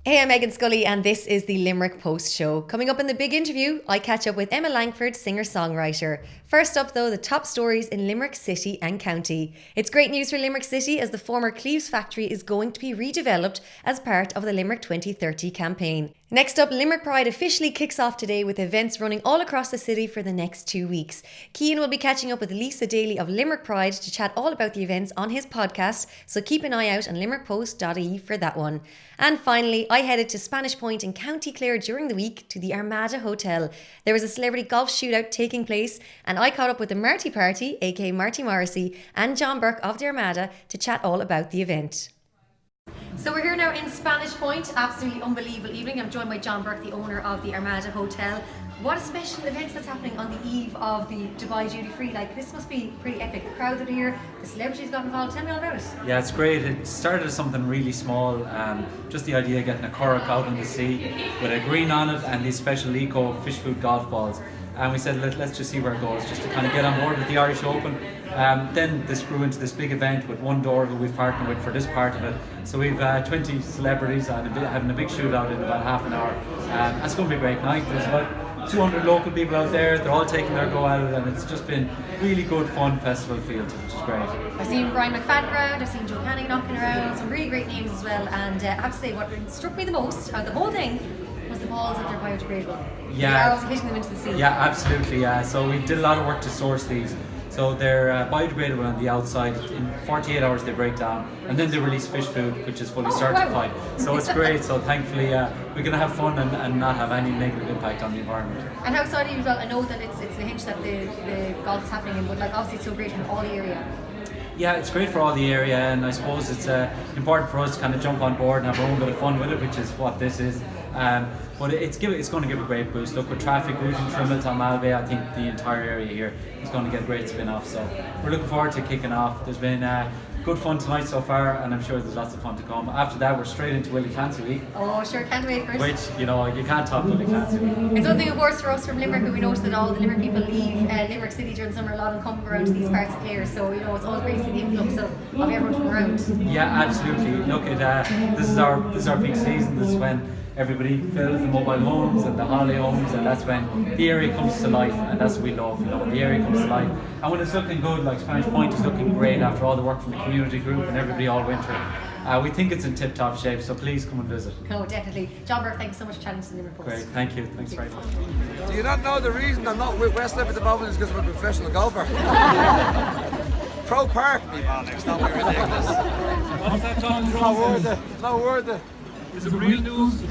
Hey, I'm Meghann Scully and this is the Limerick Post Show. Coming up in the big interview, I catch up with Emma Langford, singer-songwriter. First up though, the top stories in Limerick City and County. It's great news for Limerick City as the former Cleves factory is going to be redeveloped as part of the Limerick 2030 campaign. Next up, Limerick Pride officially kicks off today with events running all across the city for the next 2 weeks. Cian will be catching up with Lisa Daly of Limerick Pride to chat all about the events on his podcast, so keep an eye out on Limerickpost.ie for that one. And finally, I headed to Spanish Point in County Clare during the week to the Armada Hotel. There was a celebrity golf shootout taking place and I caught up with the Marty Party, aka Marty Morrissey, and John Burke of the Armada to chat all about the event. So we're here now in Spanish Point, absolutely unbelievable evening. I'm joined by John Burke, the owner of the Armada Hotel. What a special event that's happening on the eve of the Dubai Duty Free. Like, this must be pretty epic. The crowds are here, the celebrities got involved. Tell me all about it. Yeah, it's great. It started as something really small, just the idea of getting a curragh out in the sea with a green on it and these special eco fish food golf balls. And we said, let's just see where it goes, just to kind of get on board with the Irish Open. Then this grew into this big event with One Door, who we've partnered with for this part of it. So we've 20 celebrities and having a big shootout in about half an hour. It's going to be a great night. There's about 200 local people out there. They're all taking their go at it, and it's just been really good, fun festival field, which is great. I've seen Brian McFadden around, I've seen Joe Canning knocking around, some really great names as well. And I have to say, what struck me the most, the whole thing, was the balls that they're biodegradable. Yeah. They're always hitting them into the sea. Yeah, absolutely. Yeah. So we did a lot of work to source these. So they're biodegradable on the outside. In 48 hours they break down, and then they release fish food, which is fully certified. Wow. So it's great. So thankfully we're going to have fun and not have any negative impact on the environment. And how excited are you as well? I know that it's Lahinch that the golf is happening in, but like obviously it's so great for all the area. Yeah, it's great for all the area, and I suppose it's important for us to kind of jump on board and have our own bit of fun with it, which is what this is. But it's going to give a great boost. Look, with traffic routing Trimble to Malbay, I think the entire area here is going to get a great spin off. So we're looking forward to kicking off. There's been good fun tonight so far, and I'm sure there's lots of fun to come. After that, we're straight into Willie Clancy Week. Oh, sure, can't wait for it. Which, you know, you can't top Willie Clancy Week. It's one thing, of course, for us from Limerick, we notice that all the Limerick people leave Limerick City during the summer, a lot of them come around to these parts of Clare, so, you know, it's always great to see the influx of everyone from around. Yeah, absolutely. Look, this is our peak season. This is when everybody fills the mobile homes and the holiday homes, and that's when the area comes to life, and that's what we love, you know, when the area comes to life. And when it's looking good, like Spanish Point is looking great after all the work from the community group and everybody all winter. We think it's in tip-top shape, so please come and visit. No, definitely. John Burke, thank you so much for chatting to the Limerick Post. Great, thank you. Thanks very much. Do you not know the reason I'm not with Westliff at the moment is because I'm a professional golfer? Pro Park, me man, it's not really ridiculous. What's that talking? No word. Is it real news?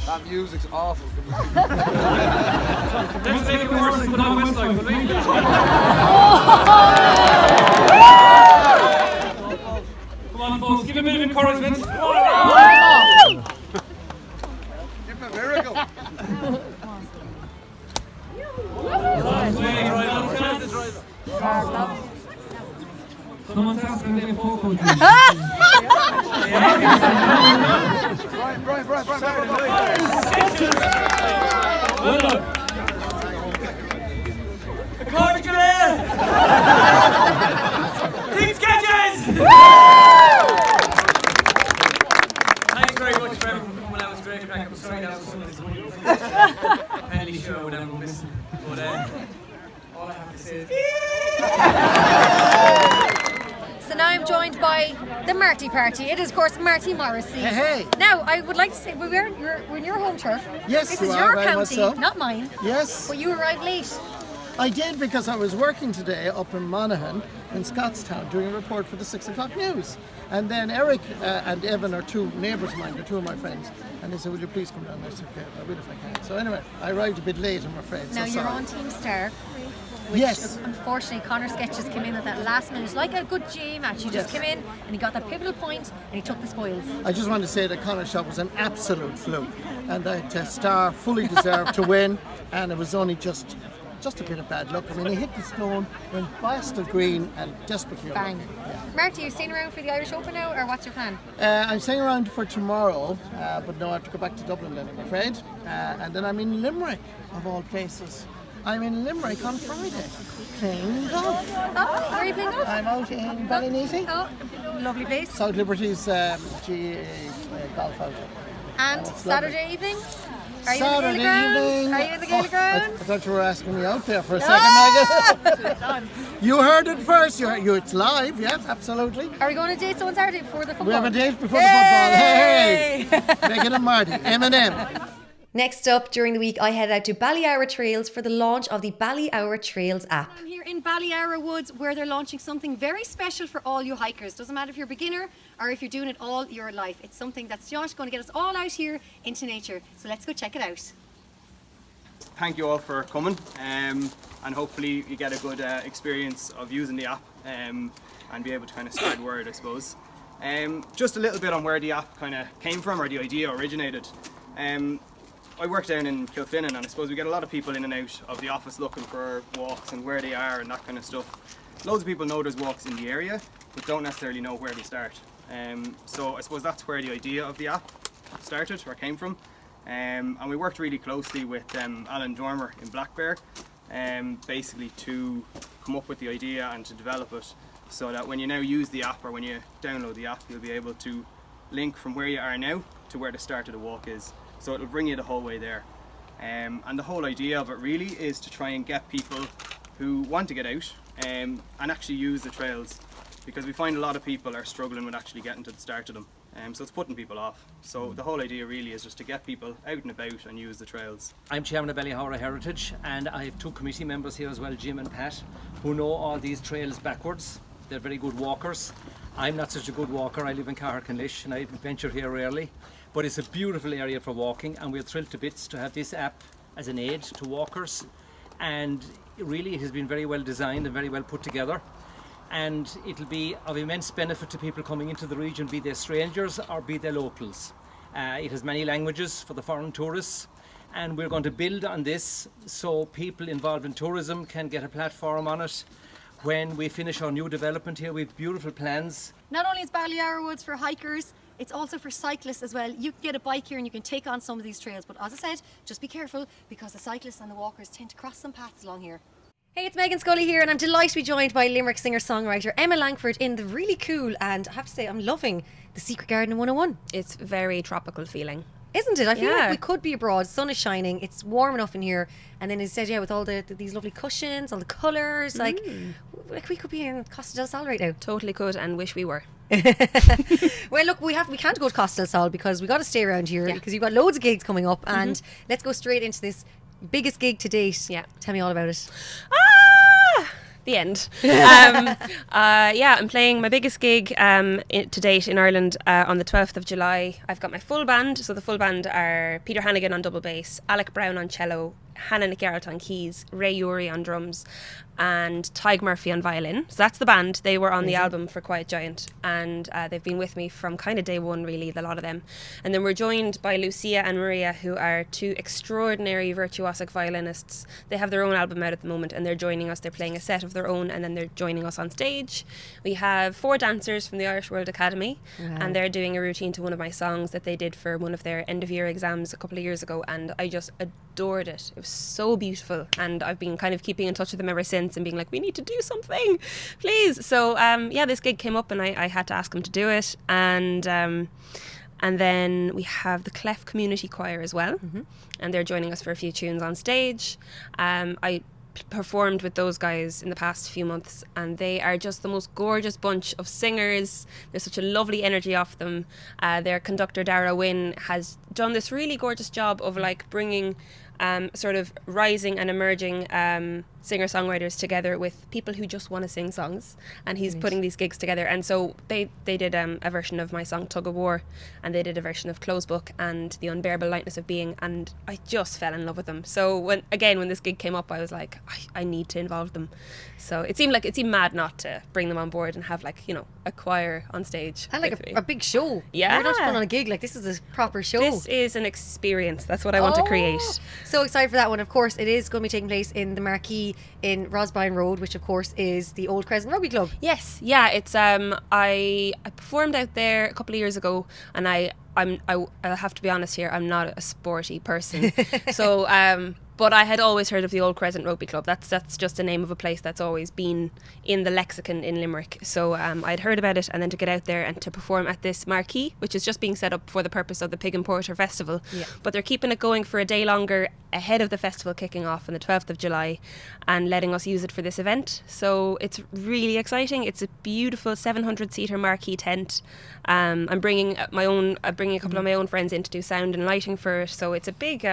That music's awful. Let's make it worse and put on Westlife, will we? Come on, folks, give a bit of encouragement. Give him a miracle. Someone's asking me a photo. Brian. Well done. Team sketches! Thanks very much for everyone for coming out. It was great crack. I'm sorry that was some penalty show or whatever we're missing. But all I have to say is So now I'm joined by the Marty Party. It is, of course, Marty Morrissey. Hey. Now, I would like to say, we're in your home turf. Yes, this you is are, your very much county, so. not mine. Yes, But you arrived late. I did because I was working today up in Monaghan in Scottstown doing a report for the 6 o'clock news. And then Eric and Evan are two neighbours of mine, they're two of my friends. And they said, will you please come down? I said, okay, I will if I can. So anyway, I arrived a bit late, I'm afraid. Now, so you're sorry. on Team Star. Which, Yes. unfortunately, Connor Sketches came in at that last minute, like a good GA match. He just Yes. came in and he got that pivotal point and he took the spoils. I just want to say that Connor's shot was an absolute fluke. And that Star fully deserved to win. And it was only just a bit of bad luck. I mean, he hit the stone, went past the green and just became Bang. Marty, you staying around for the Irish Open now, or what's your plan? I'm staying around for tomorrow, but no, I have to go back to Dublin then, I'm afraid. And then I'm in Limerick, of all places, I'm in Limerick on Friday, playing golf. Oh, where are you playing golf? I'm out in Ballyhoura, Oh, lovely place. South Liberty's GA golf outfit. And it's Saturday evening? Are you Saturday in the Gaelic evening. grounds? Are you in the Gaelic I grounds? thought you were asking me out there for a second, Megan. You heard it first. It's live, yeah, absolutely. Are we going to date on Saturday before the football? We have a date before the football. Hey! Megan and Marty, M&M. Next up, during the week, I headed out to Bali Our Trails for the launch of the Bali Our Trails app. I'm here in Ballyhoura Woods, where they're launching something very special for all you hikers. Doesn't matter if you're a beginner or if you're doing it all your life. It's something that's just going to get us all out here into nature. So let's go check it out. Thank you all for coming, and hopefully you get a good experience of using the app and be able to kind of spread word, I suppose. Just a little bit on where the app kind of came from, or the idea originated. I work down in Kilfinnan, and I suppose we get a lot of people in and out of the office looking for walks and where they are and that kind of stuff. Loads of people know there's walks in the area, but don't necessarily know where to start. So I suppose that's where the idea of the app started, or came from. And we worked really closely with Alan Dormer in Black Bear, basically to come up with the idea and to develop it, so that when you now use the app, or when you download the app, you'll be able to link from where you are now to where the start of the walk is. So it'll bring you the whole way there. And the whole idea of it really is to try and get people who want to get out and actually use the trails, because we find a lot of people are struggling with actually getting to the start of them. So it's putting people off. So the whole idea really is just to get people out and about and use the trails. I'm chairman of Ballyhoura Heritage, and I have two committee members here as well, Jim and Pat, who know all these trails backwards. They're very good walkers. I'm not such a good walker. I live in Caherconlish and I venture here rarely. But it's a beautiful area for walking, and we're thrilled to bits to have this app as an aid to walkers. And really it has been very well designed and very well put together. And it'll be of immense benefit to people coming into the region, be they strangers or be they locals. It has many languages for the foreign tourists, and we're going to build on this so people involved in tourism can get a platform on it. When we finish our new development here, we have beautiful plans. Not only is Ballyhoura Woods for hikers, it's also for cyclists as well. You can get a bike here and you can take on some of these trails, but as I said, just be careful, because the cyclists and the walkers tend to cross some paths along here. Hey, it's Meghann Scully here, and I'm delighted to be joined by Limerick singer-songwriter Emma Langford in the really cool, and I have to say, I'm loving the Secret Garden 101. It's very tropical feeling. Isn't it? I feel like Yeah. we could be abroad, sun is shining, it's warm enough in here, and then instead, yeah, with all these lovely cushions, all the colours, like we could be in Costa del Sol right now. Totally could, and wish we were. Well, look, we can't go to Costa del Sol because we got to stay around here, because you've got loads of gigs coming up, and let's go straight into this biggest gig to date. Yeah. Tell me all about it. The end. I'm playing my biggest gig to date in Ireland on the 12th of July. I've got my full band. So the full band are Peter Hannigan on double bass, Alec Brown on cello, Hannah Nick-Garrett on keys, Ray Uri on drums, and Tig Murphy on violin. So that's the band. They were on the album for Quiet Giant, and they've been with me from kind of day one, really, a lot of them. And then we're joined by Lucia and Maria, who are two extraordinary virtuosic violinists. They have their own album out at the moment, and they're joining us. They're playing a set of their own, and then they're joining us on stage. We have 4 dancers from the Irish World Academy, and they're doing a routine to one of my songs that they did for one of their end of year exams a couple of years ago, and I just adored it. It was so beautiful, and I've been kind of keeping in touch with them ever since and being like, we need to do something, please. So this gig came up, and I had to ask them to do it, and then we have the Clef Community Choir as well, and they're joining us for a few tunes on stage. I performed with those guys in the past few months, and they are just the most gorgeous bunch of singers. There's such a lovely energy off them. Their conductor Dara Wynn has done this really gorgeous job of like bringing sort of rising and emerging singer-songwriters together with people who just want to sing songs, and he's putting these gigs together. And so they did a version of my song Tug of War, and they did a version of Closed Book and The Unbearable Lightness of Being, and I just fell in love with them. So when this gig came up, I was like, I need to involve them. So it seemed mad not to bring them on board and have a choir on stage And like with me. a big show. Yeah. We're not just putting on a gig, like this is a proper show. This is an experience. That's what I want to create. So excited for that one. Of course, it is going to be taking place in the Marquee in Rosbyne Road, which of course is the Old Crescent Rugby Club. Yes, yeah, it's I performed out there a couple of years ago, and I'll have to be honest here, I'm not a sporty person. So But I had always heard of the Old Crescent Rugby Club. That's just the name of a place that's always been in the lexicon in Limerick. So I'd heard about it, and then to get out there and to perform at this marquee, which is just being set up for the purpose of the Pig and Porter Festival. Yeah. But they're keeping it going for a day longer ahead of the festival kicking off on the 12th of July and letting us use it for this event. So it's really exciting. It's a beautiful 700-seater marquee tent. I'm bringing a couple of my own friends in to do sound and lighting for it. So it's a big...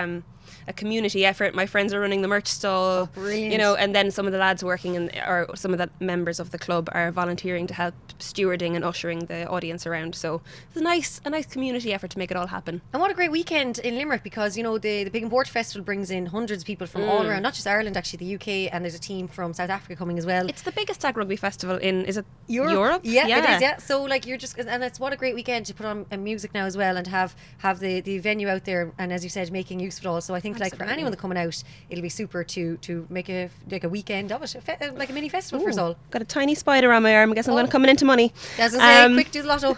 a community effort. My friends are running the merch stall, brilliant. you know, and then some of the lads working or some of the members of the club are volunteering to help stewarding and ushering the audience around. So it's a nice community effort to make it all happen. And what a great weekend in Limerick, because you know the Pig and Porter Festival brings in hundreds of people from all around, not just Ireland, actually the UK, and there's a team from South Africa coming as well. It's the biggest tag rugby festival in, is it Europe? Yeah, it is, yeah. So like you're just, and that's what a great weekend to put on music now as well, and have the venue out there, and as you said, making use of it all. So I think like for anyone that's coming out, it'll be super to make a weekend of it, like a mini festival for us all. Got a tiny spider on my arm. I guess I'm going to come into money. As I say, quick do the lotto.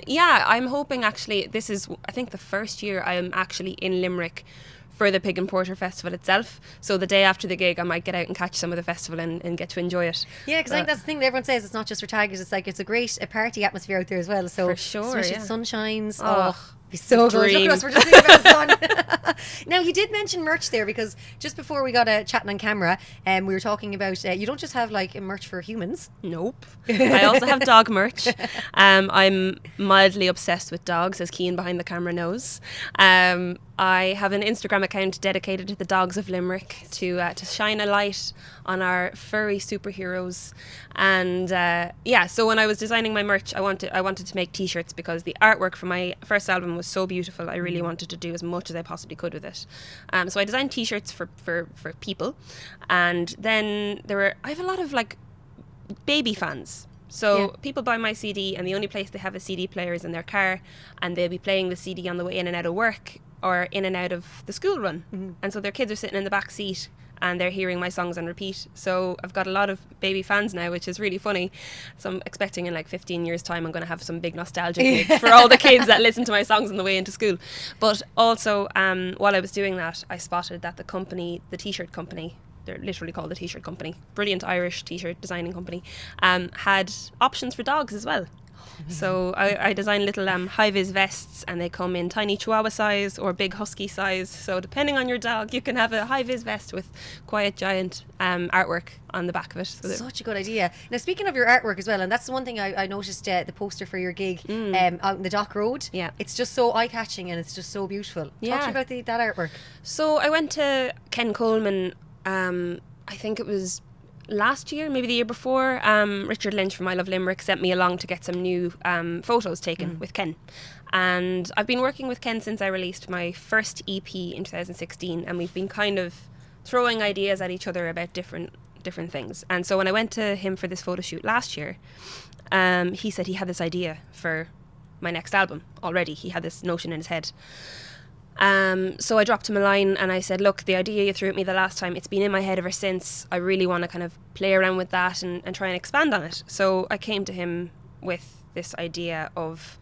Yeah, I'm hoping actually this is, I think, the first year I am actually in Limerick for the Pig and Porter Festival itself. So the day after the gig I might get out and catch some of the festival and get to enjoy it. Yeah, because I think that's the thing that everyone says, it's not just for taggers, it's like it's a great party atmosphere out there as well. So for sure, especially yeah. the sun shines. Oh, be so good. dream. Look at us, we're just thinking about the sun. Now, you did mention merch there, because just before we got chatting on camera, we were talking about you don't just have like merch for humans. Nope. I also have dog merch. I'm mildly obsessed with dogs, as Cian behind the camera knows. I have an Instagram account dedicated to the dogs of Limerick to shine a light on our furry superheroes. And so when I was designing my merch, I wanted to make t-shirts, because the artwork for my first album was so beautiful. I really wanted to do as much as I possibly could with it. So I designed t-shirts for people, and then I have a lot of like baby fans. So people buy my CD, and the only place they have a CD player is in their car, and they'll be playing the CD on the way in and out of work or in and out of the school run. And so their kids are sitting in the back seat and they're hearing my songs on repeat. So I've got a lot of baby fans now, which is really funny. So I'm expecting in like 15 years time I'm going to have some big nostalgia gig for all the kids that listen to my songs on the way into school. But also while I was doing that, I spotted that the t-shirt company, they're literally called the T-shirt company, brilliant Irish t-shirt designing company, had options for dogs as well. So I designed little high-vis vests, and they come in tiny chihuahua size or big husky size. So depending on your dog, you can have a high-vis vest with quiet giant artwork on the back of it. So such a good idea. Now, speaking of your artwork as well, and that's the one thing I noticed, the poster for your gig out in the Dock Road. Yeah, it's just so eye-catching and it's just so beautiful. Yeah. Talk to me about that artwork. So I went to Ken Coleman, I think it was last year, maybe the year before. Richard Lynch from I Love Limerick sent me along to get some new photos taken with Ken. And I've been working with Ken since I released my first EP in 2016, and we've been kind of throwing ideas at each other about different things. And so when I went to him for this photo shoot last year, he said he had this idea for my next album already. He had this notion in his head. So I dropped him a line and I said, look, the idea you threw at me the last time, it's been in my head ever since. I really want to kind of play around with that and try and expand on it. So I came to him with this idea of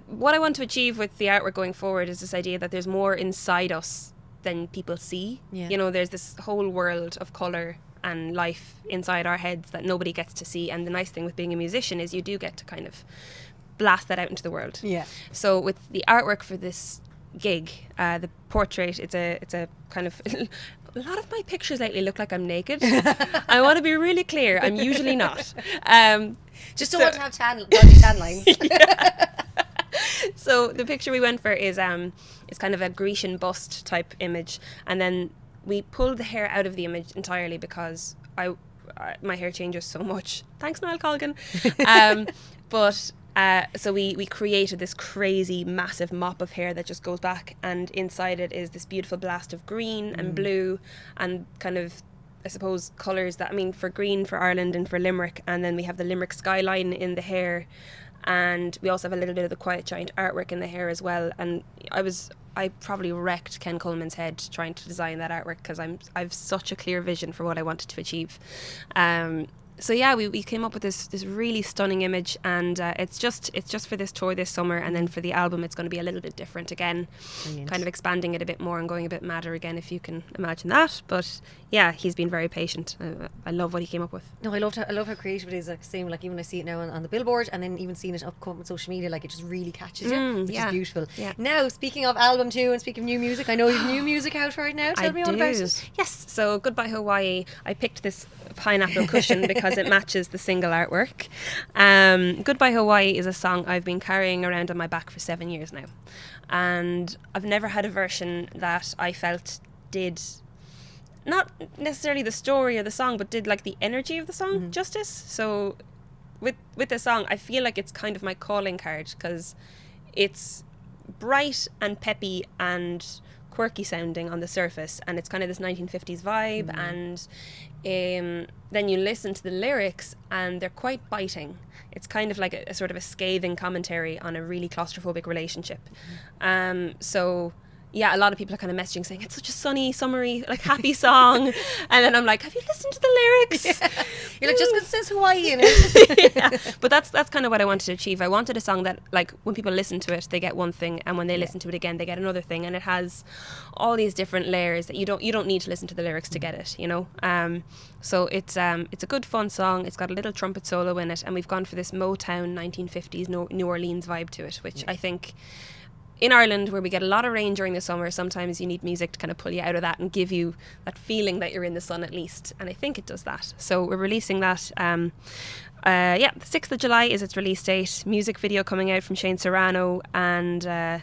what I want to achieve with the artwork going forward is this idea that there's more inside us than people see. Yeah. You know, there's this whole world of colour and life inside our heads that nobody gets to see. And the nice thing with being a musician is you do get to kind of blast that out into the world. Yeah. So with the artwork for this gig, the portrait, it's a kind of a lot of my pictures lately look like I'm naked. I want to be really clear, I'm usually not. Just don't want to have tan lines. So the picture we went for is kind of a Grecian bust type image, and then we pulled the hair out of the image entirely because my hair changes so much. Thanks, Niall Colgan. So we created this crazy massive mop of hair that just goes back, and inside it is this beautiful blast of green and blue and kind of, I suppose, colours that, I mean, for green for Ireland and for Limerick, and then we have the Limerick skyline in the hair, and we also have a little bit of the quiet giant artwork in the hair as well. And I probably wrecked Ken Coleman's head trying to design that artwork because I've such a clear vision for what I wanted to achieve. so yeah, we came up with this really stunning image, and it's just for this tour this summer, and then for the album it's going to be a little bit different again. Brilliant. Kind of expanding it a bit more and going a bit madder again, if you can imagine that. But yeah, he's been very patient. I love what he came up with. No, I love how creative it is. Like same, like even I see it now on the billboard, and then even seeing it up on social media, like it just really catches you, which is beautiful. Yeah. Now, speaking of album 2 and speaking of new music, I know you have new music out right now. Tell me all about it. Yes. So Goodbye Hawaii, I picked this pineapple cushion because it matches the single artwork. Goodbye Hawaii is a song I've been carrying around on my back for 7 years now, and I've never had a version that I felt did not necessarily the story or the song, but did like the energy of the song justice. So with this song, I feel like it's kind of my calling card, because it's bright and peppy and quirky sounding on the surface, and it's kind of this 1950s vibe, and then you listen to the lyrics and they're quite biting. It's kind of like a sort of a scathing commentary on a really claustrophobic relationship. So yeah, a lot of people are kind of messaging saying it's such a sunny, summery, like happy song, and then I'm like, have you listened to the lyrics? Yeah. You're like, just because it says Hawaii in it. Yeah. But that's kind of what I wanted to achieve. I wanted a song that, like, when people listen to it, they get one thing, and when they listen to it again, they get another thing, and it has all these different layers that you don't need to listen to the lyrics to get it, you know. So it's a good fun song. It's got a little trumpet solo in it, and we've gone for this Motown 1950s New Orleans vibe to it, which I think, in Ireland, where we get a lot of rain during the summer, sometimes you need music to kind of pull you out of that and give you that feeling that you're in the sun at least. And I think it does that. So we're releasing that. The 6th of July is its release date. Music video coming out from Shane Serrano, and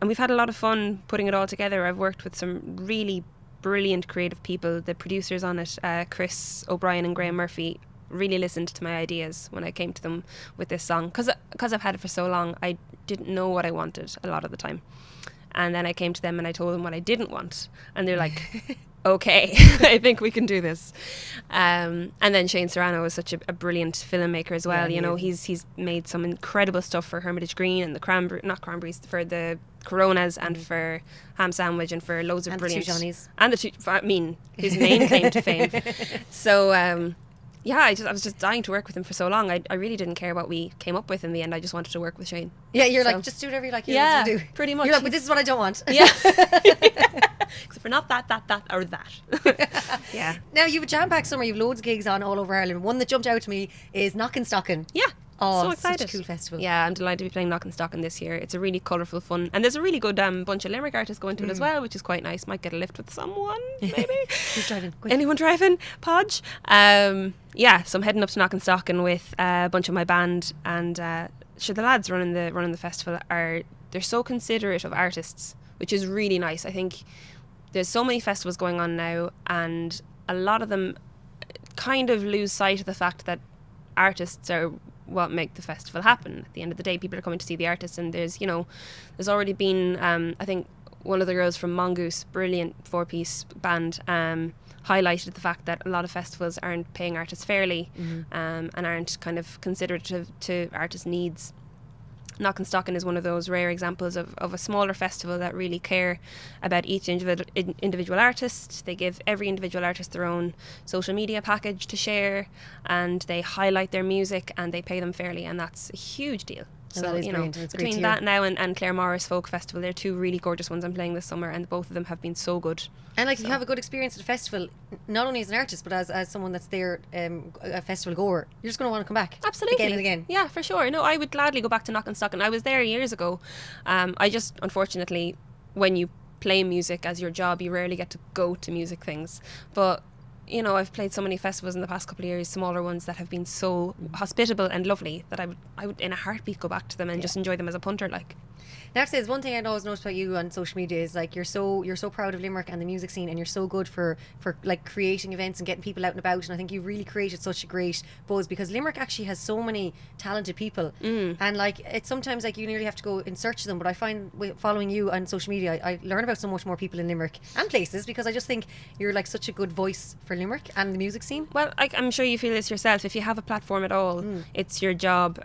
we've had a lot of fun putting it all together. I've worked with some really brilliant creative people. The producers on it, Chris O'Brien and Graham Murphy, really listened to my ideas when I came to them with this song, because I've had it for so long. I didn't know what I wanted a lot of the time, and then I came to them and I told them what I didn't want, and they're like, okay, I think we can do this. And then Shane Serrano is such a brilliant filmmaker as well. You know, he's made some incredible stuff for Hermitage Green and for the Coronas and for Ham Sandwich and for loads of and brilliant the two Johnnies. And the two, I mean, his main claim to fame. So yeah, I was just dying to work with him for so long. I really didn't care what we came up with in the end. I just wanted to work with Shane. Yeah, you're like, just do whatever you like. Yeah, do. pretty much. You're like, but this is what I don't want. Yeah. Except for not that, or that. Yeah. Now, you have a jam-packed summer. You have loads of gigs on all over Ireland. One that jumped out to me is Knockinstockin. Yeah. Oh, so excited. Such a cool festival. Yeah, I'm delighted to be playing Knockinstockin this year. It's a really colourful, fun, and there's a really good bunch of Limerick artists going to it as well, which is quite nice. Might get a lift with someone, maybe. Who's driving? Quick. Anyone driving? Podge? Yeah, so I'm heading up to Knockinstockin with a bunch of my band, and the lads running the festival they're so considerate of artists, which is really nice. I think there's so many festivals going on now, and a lot of them kind of lose sight of the fact that artists are what make the festival happen. At the end of the day, people are coming to see the artists, and there's already been I think one of the girls from Mongoose, brilliant 4-piece band, highlighted the fact that a lot of festivals aren't paying artists fairly, and aren't kind of considerate to artists' needs. Knockinstockin is one of those rare examples of a smaller festival that really care about each individual artist. They give every individual artist their own social media package to share, and they highlight their music, and they pay them fairly, and that's a huge deal. Oh, So, you know, between that now and Clare Morris Folk Festival, they're two really gorgeous ones I'm playing this summer, and both of them have been so good. And like, if you have a good experience at a festival, not only as an artist, but as someone that's there, a festival goer, you're just going to want to come back. Absolutely. Again and again. Yeah, for sure. No, I would gladly go back to Knockinstockin. I was there years ago. I just, unfortunately, when you play music as your job, you rarely get to go to music things. But you know, I've played so many festivals in the past couple of years, smaller ones that have been so hospitable and lovely that I would in a heartbeat go back to them and just enjoy them as a punter, like. Now, to say, one thing I always notice about you on social media is like you're so proud of Limerick and the music scene, and you're so good for like creating events and getting people out and about. And I think you've really created such a great buzz, because Limerick actually has so many talented people, and like it's sometimes like you nearly have to go in search of them. But I find following you on social media, I learn about so much more people in Limerick and places, because I just think you're like such a good voice for Limerick and the music scene. Well, I'm sure you feel this yourself. If you have a platform at all, it's your job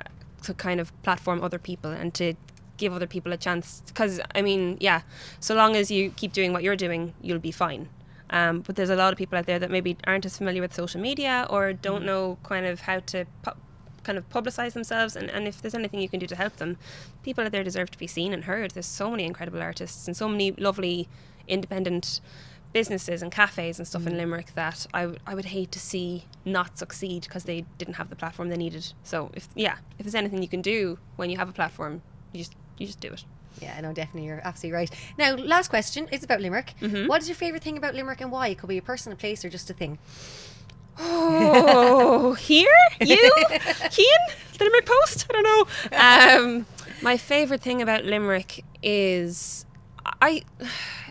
to kind of platform other people and to give other people a chance, because I mean, yeah, so long as you keep doing what you're doing, you'll be fine. But there's a lot of people out there that maybe aren't as familiar with social media or don't know kind of how to kind of publicise themselves, and if there's anything you can do to help them, people out there deserve to be seen and heard. There's so many incredible artists and so many lovely independent businesses and cafes and stuff in Limerick that I would hate to see not succeed because they didn't have the platform they needed. So if there's anything you can do when you have a platform, you just do it. Yeah, no, definitely, you're absolutely right. Now, last question, it's about Limerick. What is your favourite thing about Limerick and why? It could be a person, a place, or just a thing. Oh, here? You? Cian? The Limerick Post? I don't know. My favourite thing about Limerick is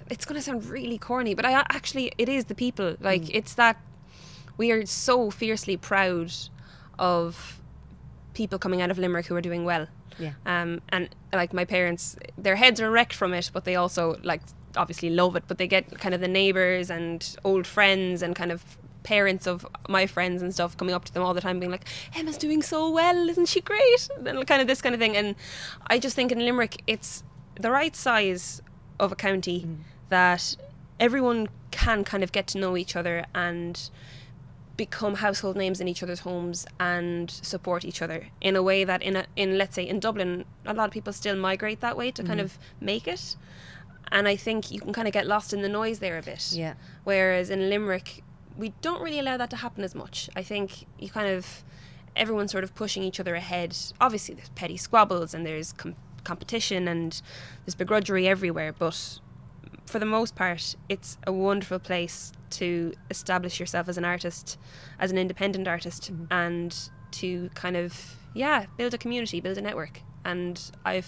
it's going to sound really corny, but it is the people. Like, it's that we are so fiercely proud of people coming out of Limerick who are doing well. Yeah. And like my parents, their heads are wrecked from it, but they also like obviously love it. But they get kind of the neighbours and old friends and kind of parents of my friends and stuff coming up to them all the time being like, Emma's doing so well, isn't she great? And kind of this kind of thing. And I just think in Limerick it's the right size of a county that everyone can kind of get to know each other and become household names in each other's homes and support each other in a way that in let's say in Dublin a lot of people still migrate that way to kind of make it, and I think you can kind of get lost in the noise there a bit. Yeah. Whereas in Limerick we don't really allow that to happen as much. I think you kind of everyone's sort of pushing each other ahead. Obviously there's petty squabbles and there's competition and there's begrudgery everywhere, but for the most part it's a wonderful place to establish yourself as an artist, as an independent artist, and to kind of build a community, build a network. And I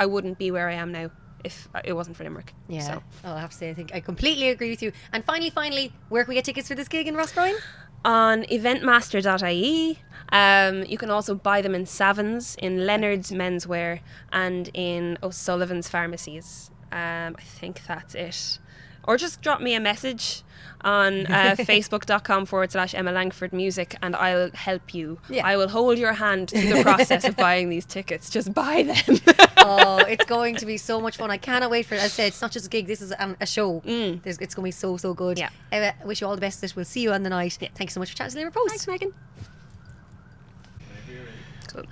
wouldn't be where I am now if it wasn't for Limerick. Yeah. So. Oh, I have to say, I think I completely agree with you. And finally, where can we get tickets for this gig in Rossbrine? On eventmaster.ie. You can also buy them in Savins, in Leonard's Menswear, and in O'Sullivan's Pharmacies. I think that's it. Or just drop me a message on facebook.com/Emma Langford Music and I'll help you. Yeah. I will hold your hand through the process of buying these tickets. Just buy them. Oh, it's going to be so much fun. I cannot wait for it. As I said, it's not just a gig, this is a show. It's going to be so good. Yeah. I wish you all the best. We'll see you on the night. Thanks so much for chatting to Limerick Post. Thanks, Meghann. Cool.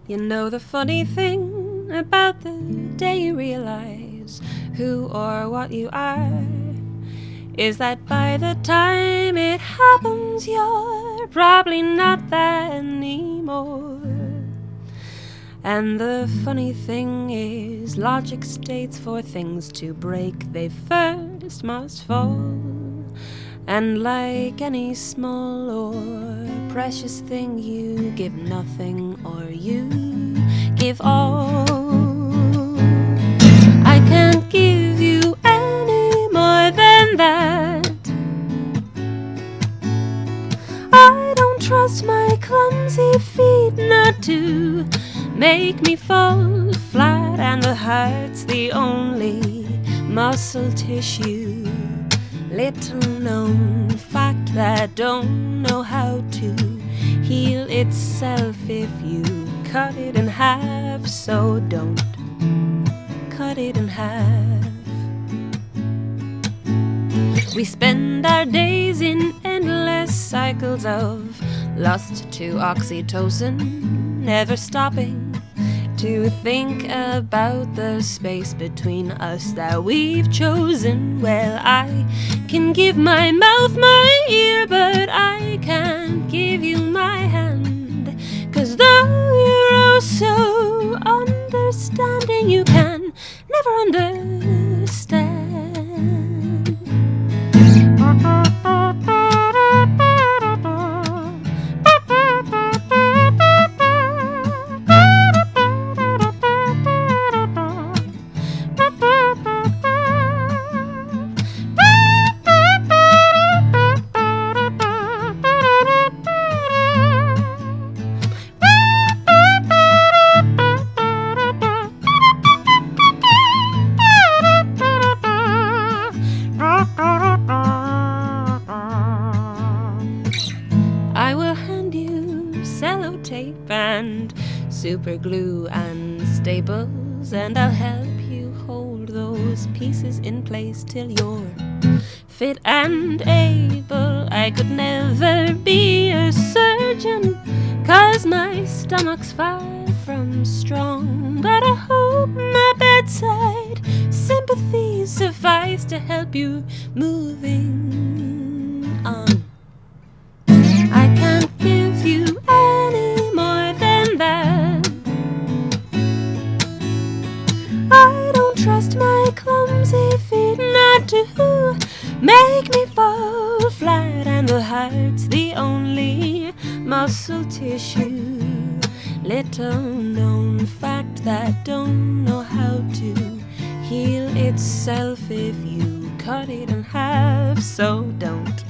You know the funny thing about the day you realise who or what you are is that by the time it happens you're probably not that anymore. And the funny thing is logic states for things to break they first must fall. And like any small or precious thing, you give nothing or you give all. I can't give you any more than that. I don't trust my clumsy feet not to make me fall flat, and the heart's the only muscle tissue. Little known fact that don't know how to heal itself if you cut it in half. So don't cut it in half. We spend our days in endless cycles of lust to oxytocin, never stopping to think about the space between us that we've chosen. Well, I can give my mouth my ear, but I can't give you my hand. 'Cause though you're oh so understanding, you can never understand. Super glue and staples, and I'll help you hold hold those pieces in place till you're fit and able. I could never be a surgeon, 'cause my stomach's far from strong. But I hope my bedside sympathy suffice to help you moving on. I can't give you any more than that. I don't trust my clumsy feet not to make me fall flat, and the heart's the only muscle tissue, little known fact that don't know how to heal itself if you cut it in half. So don't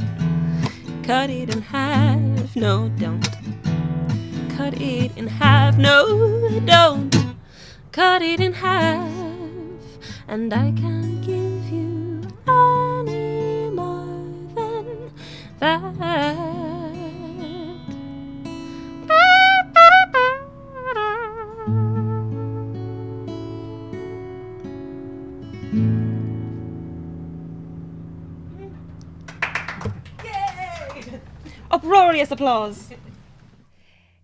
cut it in half, no don't cut it in half, no don't cut it in half. And I can't give you any more than that. Uproarious applause.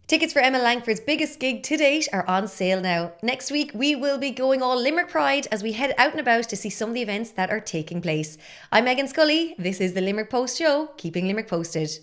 Tickets for Emma Langford's biggest gig to date are on sale now. Next week, we will be going all Limerick Pride as we head out and about to see some of the events that are taking place. I'm Meghann Scully. This is the Limerick Post Show, keeping Limerick posted.